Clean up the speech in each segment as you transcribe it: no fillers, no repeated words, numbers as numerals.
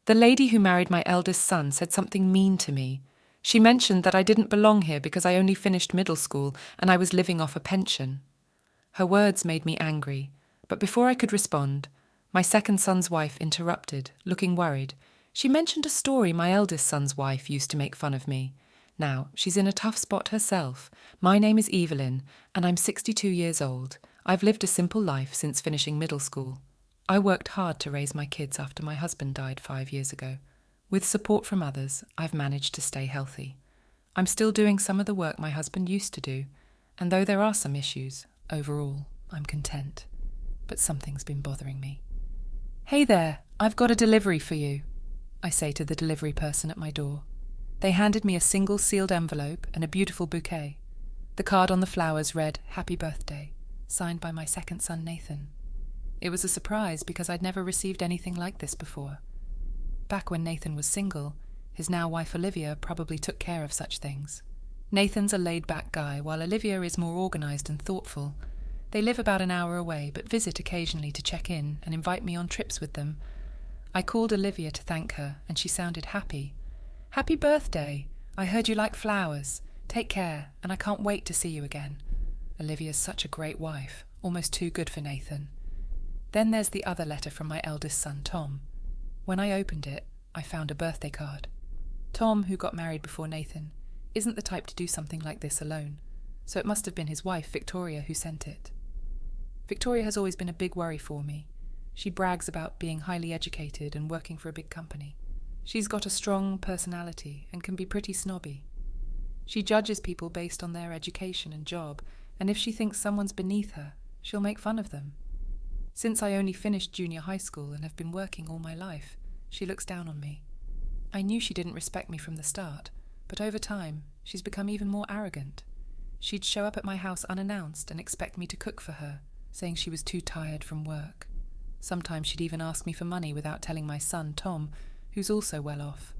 The lady who married my eldest son said something mean to me. She mentioned that I didn't belong here because I only finished middle school and I was living off a pension. Her words made me angry, but before I could respond, my second son's wife interrupted, looking worried. She mentioned a story my eldest son's wife used to make fun of me. Now, she's in a tough spot herself. My name is Evelyn, and I'm 62 years old. I've lived a simple life since finishing middle school. I worked hard to raise my kids after my husband died 5 years ago. With support from others, I've managed to stay healthy. I'm still doing some of the work my husband used to do, and though there are some issues, overall, I'm content. But something's been bothering me. "Hey there, I've got a delivery for you," I say to the delivery person at my door. They handed me a single sealed envelope and a beautiful bouquet. The card on the flowers read, "Happy Birthday," signed by my second son Nathan. It was a surprise because I'd never received anything like this before. Back when Nathan was single, his now wife Olivia probably took care of such things. Nathan's a laid-back guy, while Olivia is more organised and thoughtful. They live about an hour away, but visit occasionally to check in and invite me on trips with them. I called Olivia to thank her, and she sounded happy. "Happy birthday! I heard you like flowers. Take care, and I can't wait to see you again." Olivia's such a great wife, almost too good for Nathan. Then there's the other letter from my eldest son, Tom. When I opened it, I found a birthday card. Tom, who got married before Nathan, isn't the type to do something like this alone, so it must have been his wife, Victoria, who sent it. Victoria has always been a big worry for me. She brags about being highly educated and working for a big company. She's got a strong personality and can be pretty snobby. She judges people based on their education and job, and if she thinks someone's beneath her, she'll make fun of them. Since I only finished junior high school and have been working all my life, she looks down on me. I knew she didn't respect me from the start, but over time, she's become even more arrogant. She'd show up at my house unannounced and expect me to cook for her, saying she was too tired from work. Sometimes she'd even ask me for money without telling my son, Tom, who's also well off.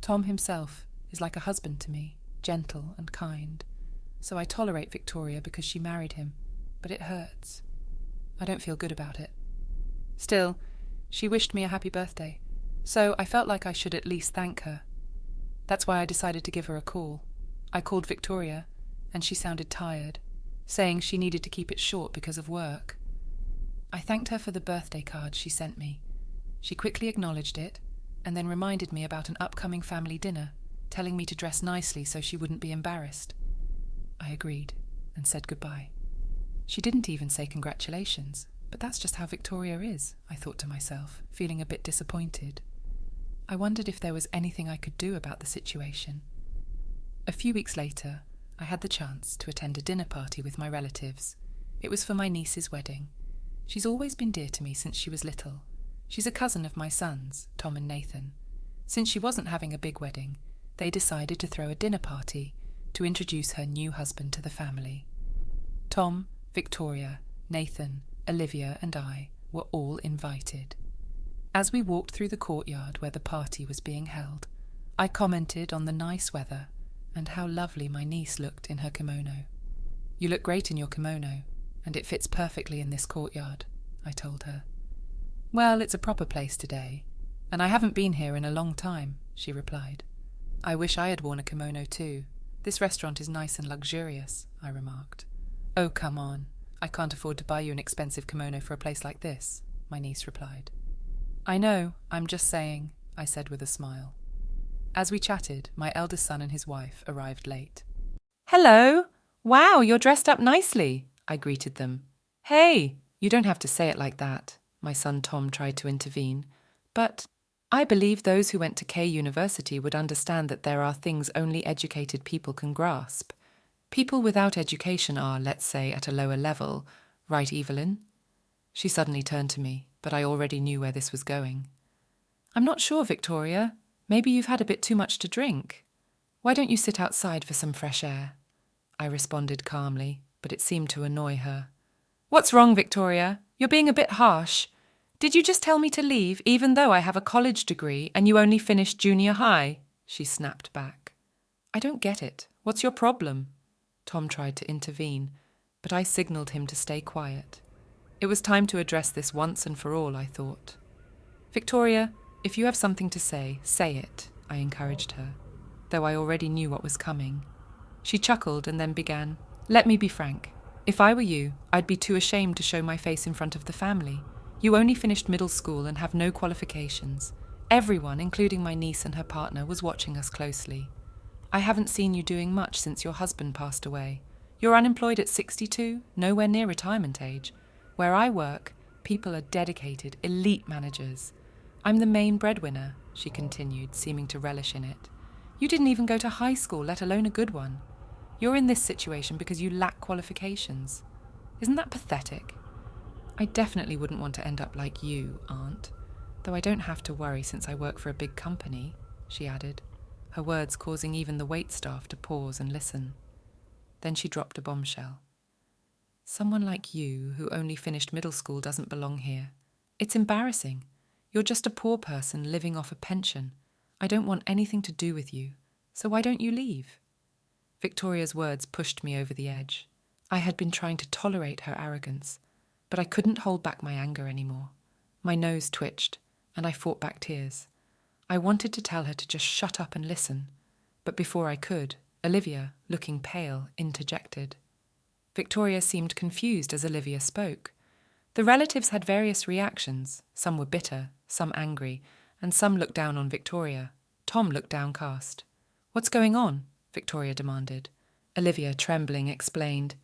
Tom himself is like a husband to me, gentle and kind. So I tolerate Victoria because she married him, but it hurts. I don't feel good about it. Still, she wished me a happy birthday, so I felt like I should at least thank her. That's why I decided to give her a call. I called Victoria, and she sounded tired, saying she needed to keep it short because of work. I thanked her for the birthday card she sent me. She quickly acknowledged it, and then reminded me about an upcoming family dinner, telling me to dress nicely so she wouldn't be embarrassed. I agreed, and said goodbye. She didn't even say congratulations, but that's just how Victoria is, I thought to myself, feeling a bit disappointed. I wondered if there was anything I could do about the situation. A few weeks later, I had the chance to attend a dinner party with my relatives. It was for my niece's wedding. She's always been dear to me since she was little. She's a cousin of my sons, Tom and Nathan. Since she wasn't having a big wedding, they decided to throw a dinner party to introduce her new husband to the family. Tom, Victoria, Nathan, Olivia and I were all invited. As we walked through the courtyard where the party was being held, I commented on the nice weather and how lovely my niece looked in her kimono. "You look great in your kimono, and it fits perfectly in this courtyard," I told her. "Well, it's a proper place today, and I haven't been here in a long time," she replied. "I wish I had worn a kimono too. This restaurant is nice and luxurious," I remarked. "Oh, come on. I can't afford to buy you an expensive kimono for a place like this," my niece replied. "I know, I'm just saying," I said with a smile. As we chatted, my eldest son and his wife arrived late. "Hello! Wow, you're dressed up nicely," I greeted them. "Hey, you don't have to say it like that," my son Tom tried to intervene. "But I believe those who went to K University would understand that there are things only educated people can grasp. People without education are, let's say, at a lower level. Right, Evelyn?" She suddenly turned to me, but I already knew where this was going. "I'm not sure, Victoria. Maybe you've had a bit too much to drink. Why don't you sit outside for some fresh air?" I responded calmly, but it seemed to annoy her. "What's wrong, Victoria? You're being a bit harsh. Did you just tell me to leave even though I have a college degree and you only finished junior high?" She snapped back. "I don't get it. What's your problem?" Tom tried to intervene, but I signalled him to stay quiet. It was time to address this once and for all, I thought. "Victoria, If you have something to say it, I encouraged her, though I already knew what was coming. She chuckled and then began, "Let me be frank. If I were you, I'd be too ashamed to show my face in front of the family. You only finished middle school and have no qualifications. Everyone, including my niece and her partner, was watching us closely. I haven't seen you doing much since your husband passed away. You're unemployed at 62, nowhere near retirement age. Where I work, people are dedicated, elite managers. I'm the main breadwinner," she continued, seeming to relish in it. "You didn't even go to high school, let alone a good one. You're in this situation because you lack qualifications. Isn't that pathetic? I definitely wouldn't want to end up like you, Aunt. Though I don't have to worry since I work for a big company," she added, her words causing even the waitstaff to pause and listen. Then she dropped a bombshell. "Someone like you, who only finished middle school, doesn't belong here. It's embarrassing. You're just a poor person living off a pension. I don't want anything to do with you. So why don't you leave?" Victoria's words pushed me over the edge. I had been trying to tolerate her arrogance, but I couldn't hold back my anger anymore. My nose twitched, and I fought back tears. I wanted to tell her to just shut up and listen, but before I could, Olivia, looking pale, interjected. Victoria seemed confused as Olivia spoke. The relatives had various reactions. Some were bitter, some angry, and some looked down on Victoria. Tom looked downcast. "What's going on?" Victoria demanded. Olivia, trembling, explained,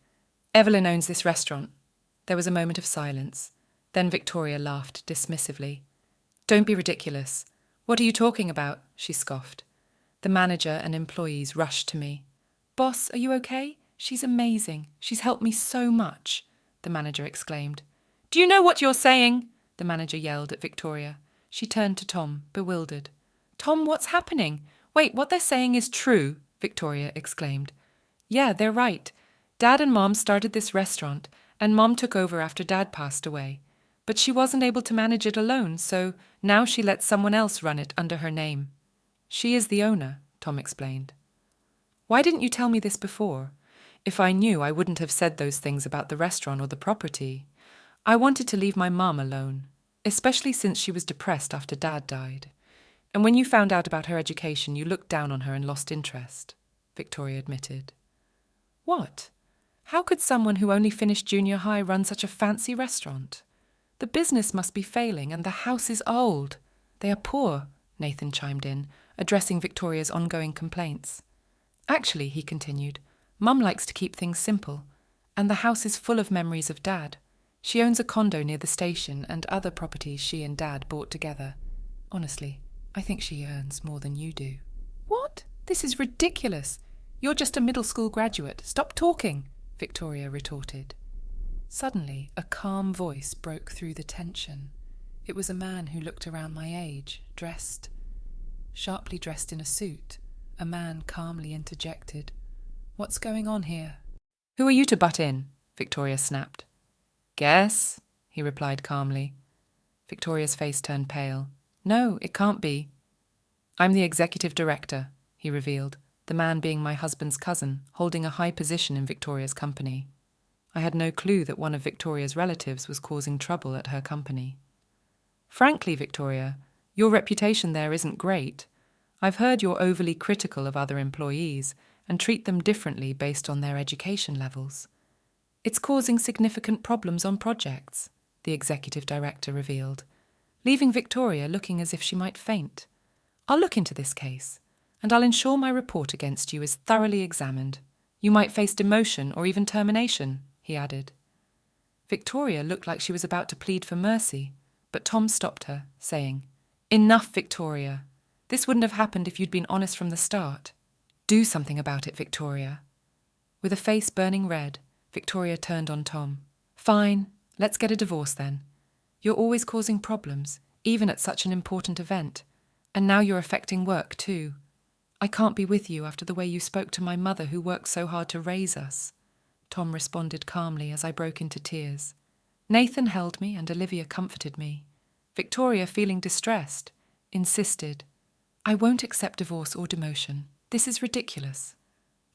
"Evelyn owns this restaurant." There was a moment of silence. Then Victoria laughed dismissively. "Don't be ridiculous. What are you talking about?" she scoffed. The manager and employees rushed to me. "Boss, are you okay? She's amazing. She's helped me so much," the manager exclaimed. "Do you know what you're saying?" the manager yelled at Victoria. She turned to Tom, bewildered. "Tom, what's happening? Wait, what they're saying is true," Victoria exclaimed. "Yeah, they're right. Dad and Mom started this restaurant, and Mom took over after Dad passed away. But she wasn't able to manage it alone, so now she lets someone else run it under her name. She is the owner," Tom explained. "Why didn't you tell me this before? If I knew, I wouldn't have said those things about the restaurant or the property. I wanted to leave my mom alone, especially since she was depressed after Dad died. And when you found out about her education, you looked down on her and lost interest," Victoria admitted. "What? How could someone who only finished junior high run such a fancy restaurant? The business must be failing, and the house is old. They are poor," Nathan chimed in, addressing Victoria's ongoing complaints. "Actually," he continued, "Mum likes to keep things simple, and the house is full of memories of Dad. She owns a condo near the station and other properties she and Dad bought together. Honestly, I think she earns more than you do." "What? This is ridiculous. You're just a middle school graduate. Stop talking," Victoria retorted. Suddenly, a calm voice broke through the tension. It was a man who looked around my age, sharply dressed in a suit. A man calmly interjected, "What's going on here?" "Who are you to butt in?" Victoria snapped. "Guess," he replied calmly. Victoria's face turned pale. "No, it can't be." "I'm the executive director," he revealed, the man being my husband's cousin, holding a high position in Victoria's company. I had no clue that one of Victoria's relatives was causing trouble at her company. "Frankly, Victoria, your reputation there isn't great. I've heard you're overly critical of other employees and treat them differently based on their education levels. It's causing significant problems on projects," the executive director revealed, leaving Victoria looking as if she might faint. "I'll look into this case, and I'll ensure my report against you is thoroughly examined. You might face demotion or even termination," he added. Victoria looked like she was about to plead for mercy, but Tom stopped her, saying, "Enough, Victoria. This wouldn't have happened if you'd been honest from the start. Do something about it, Victoria." With a face burning red, Victoria turned on Tom. "Fine, let's get a divorce then. You're always causing problems, even at such an important event. And now you're affecting work too. I can't be with you after the way you spoke to my mother who worked so hard to raise us." Tom responded calmly as I broke into tears. Nathan held me and Olivia comforted me. Victoria, feeling distressed, insisted, "I won't accept divorce or demotion. This is ridiculous.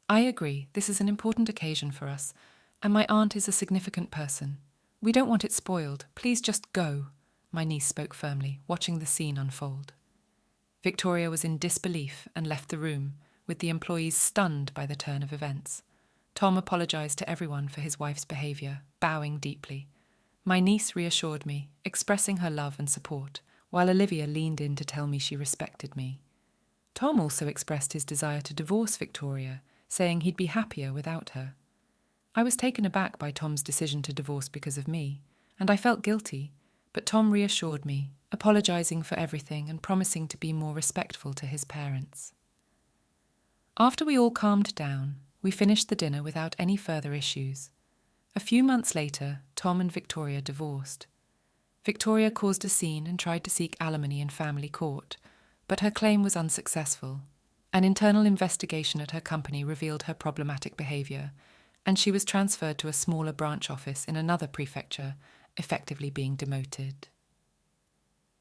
I agree, this is an important occasion for us, and my aunt is a significant person. We don't want it spoiled. Please just go," my niece spoke firmly, watching the scene unfold. Victoria was in disbelief and left the room, with the employees stunned by the turn of events. Tom apologised to everyone for his wife's behaviour, bowing deeply. My niece reassured me, expressing her love and support, while Olivia leaned in to tell me she respected me. Tom also expressed his desire to divorce Victoria, saying he'd be happier without her. I was taken aback by Tom's decision to divorce because of me, and I felt guilty, but Tom reassured me, apologising for everything and promising to be more respectful to his parents. After we all calmed down, we finished the dinner without any further issues. A few months later, Tom and Victoria divorced. Victoria caused a scene and tried to seek alimony in family court, but her claim was unsuccessful. An internal investigation at her company revealed her problematic behaviour, and she was transferred to a smaller branch office in another prefecture, effectively being demoted.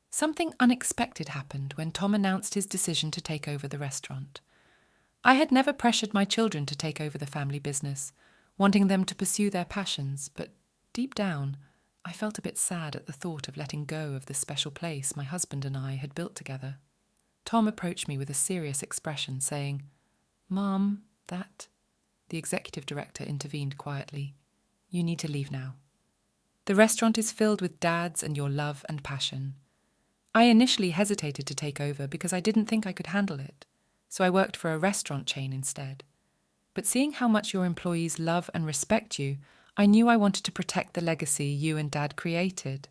Something unexpected happened when Tom announced his decision to take over the restaurant. I had never pressured my children to take over the family business, wanting them to pursue their passions, but deep down, I felt a bit sad at the thought of letting go of the special place my husband and I had built together. Tom approached me with a serious expression, saying, "Mom, that..." The executive director intervened quietly. "You need to leave now. The restaurant is filled with dads and your love and passion. I initially hesitated to take over because I didn't think I could handle it, so I worked for a restaurant chain instead. But seeing how much your employees love and respect you, I knew I wanted to protect the legacy you and Dad created."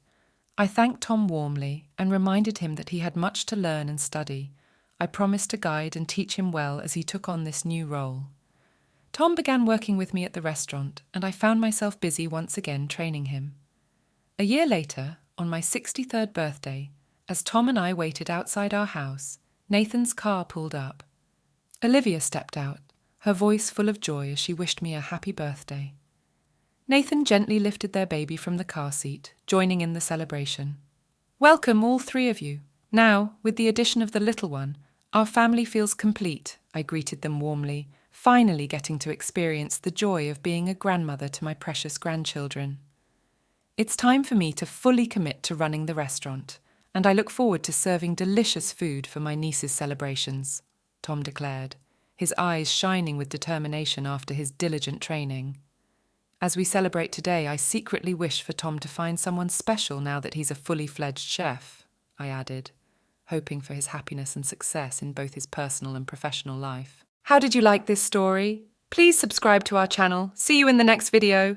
I thanked Tom warmly and reminded him that he had much to learn and study. I promised to guide and teach him well as he took on this new role. Tom began working with me at the restaurant, and I found myself busy once again training him. A year later, on my 63rd birthday, as Tom and I waited outside our house, Nathan's car pulled up. Olivia stepped out, her voice full of joy as she wished me a happy birthday. Nathan gently lifted their baby from the car seat, joining in the celebration. "Welcome, all three of you. Now, with the addition of the little one, our family feels complete," I greeted them warmly, finally getting to experience the joy of being a grandmother to my precious grandchildren. "It's time for me to fully commit to running the restaurant, and I look forward to serving delicious food for my niece's celebrations," Tom declared, his eyes shining with determination after his diligent training. "As we celebrate today, I secretly wish for Tom to find someone special now that he's a fully fledged chef," I added, hoping for his happiness and success in both his personal and professional life. How did you like this story? Please subscribe to our channel. See you in the next video.